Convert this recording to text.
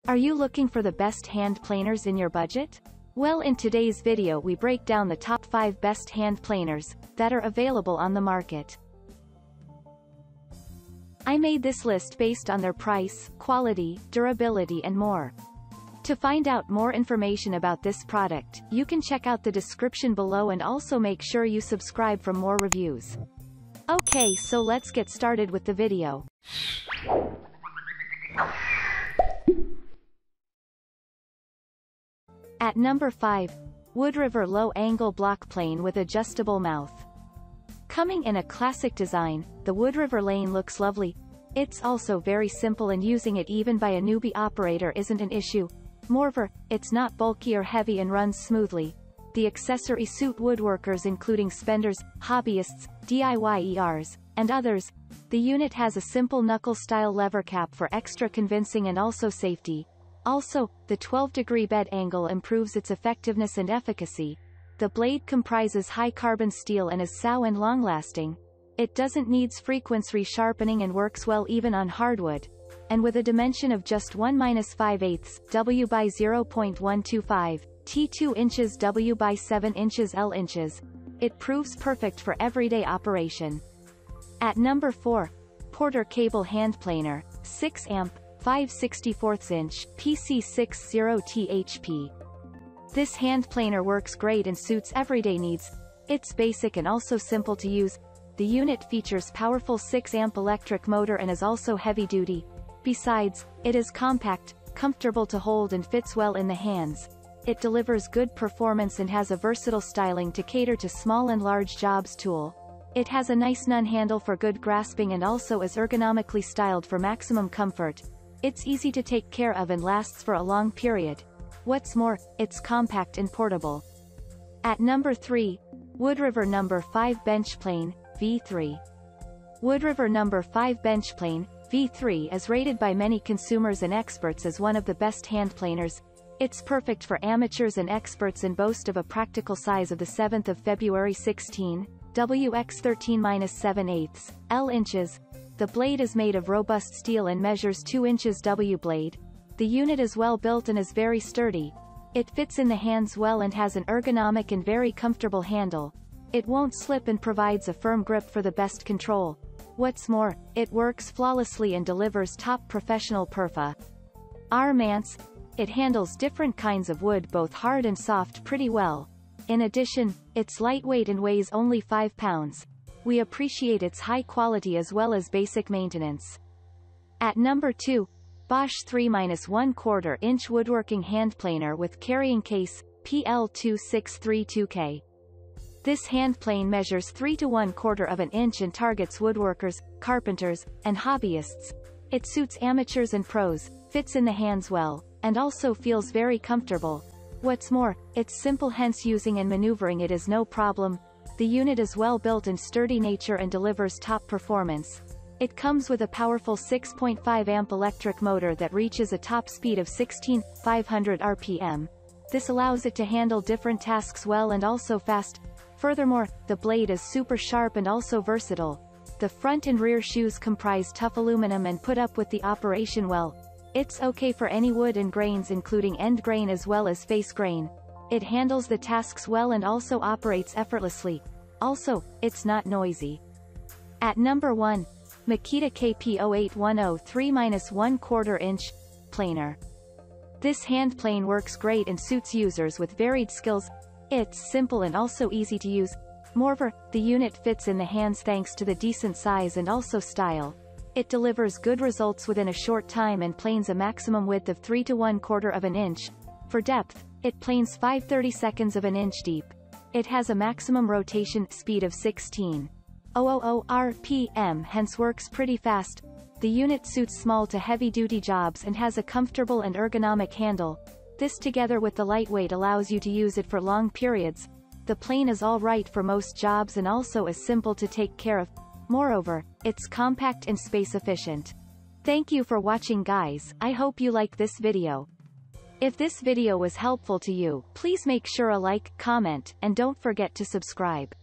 Are you looking for the best hand planers in your budget? Well, in today's video we break down the top 5 best hand planers that are available on the market. I made this list based on their price, quality, durability and more. To find out more information about this product, you can check out the description below and also make sure you subscribe for more reviews. Okay, so let's get started with the video. At number 5, Wood River Low Angle Block Plane with Adjustable Mouth. Coming in a classic design, the Wood River Lane looks lovely. It's also very simple and using it even by a newbie operator isn't an issue. Moreover, it's not bulky or heavy and runs smoothly. The accessory suit woodworkers including spenders, hobbyists, DIYers, and others. The unit has a simple knuckle-style lever cap for extra convincing and also safety. Also, the 12-degree bed angle improves its effectiveness and efficacy. The blade comprises high-carbon steel and is sound and long-lasting. It doesn't needs frequent resharpening and works well even on hardwood. And with a dimension of just 1-5/8 W by 0.125, T 2 inches W by 7 inches L inches, it proves perfect for everyday operation. At number 4, Porter Cable Hand Planer, 6 amp, 5/64 inch, PC60THP. This hand planer works great and suits everyday needs. It's basic and also simple to use. The unit features powerful 6 amp electric motor and is also heavy duty. Besides, it is compact, comfortable to hold and fits well in the hands. It delivers good performance and has a versatile styling to cater to small and large jobs tool. It has a nice nun handle for good grasping and also is ergonomically styled for maximum comfort. It's easy to take care of and lasts for a long period. What's more, it's compact and portable. At number 3, Wood River No. 5 Bench Plane, V3. Wood River No. 5 Bench Plane, V3 is rated by many consumers and experts as one of the best hand planers. It's perfect for amateurs and experts and boasts of a practical size of the 7th of February 16, WX 13-7/8, L inches. The blade is made of robust steel and measures 2 inches W blade. The unit is well built and is very sturdy. It fits in the hands well and has an ergonomic and very comfortable handle. It won't slip and provides a firm grip for the best control. What's more, it works flawlessly and delivers top professional performance. It handles different kinds of wood both hard and soft pretty well. In addition, it's lightweight and weighs only 5 pounds. We appreciate its high quality as well as basic maintenance. At number 2, Bosch 3-1/4 inch Woodworking Hand Planer with Carrying Case, PL2632K. This hand plane measures 3 1/4 inch and targets woodworkers, carpenters, and hobbyists. It suits amateurs and pros, fits in the hands well, and also feels very comfortable. What's more, it's simple, hence using and maneuvering it is no problem. The unit is well built and sturdy nature and delivers top performance. It comes with a powerful 6.5 amp electric motor that reaches a top speed of 16,500 RPM. This allows it to handle different tasks well and also fast. Furthermore, the blade is super sharp and also versatile. The front and rear shoes comprise tough aluminum and put up with the operation well. It's okay for any wood and grains including end grain as well as face grain. It handles the tasks well and also operates effortlessly. Also, it's not noisy. At number 1, Makita KP0810 3-1/4 inch planer. This hand plane works great and suits users with varied skills. It's simple and also easy to use. Moreover, the unit fits in the hands thanks to the decent size and also style. It delivers good results within a short time and planes a maximum width of 3 1/4 inch. For depth, it planes 5/32 inch deep. It has a maximum rotation speed of 16,000 RPM, hence works pretty fast. The unit suits small to heavy-duty jobs and has a comfortable and ergonomic handle. This together with the lightweight allows you to use it for long periods. The plane is all right for most jobs and also is simple to take care of. Moreover, it's compact and space efficient. Thank you for watching guys, I hope you like this video. If this video was helpful to you, please make sure a like, comment, and don't forget to subscribe.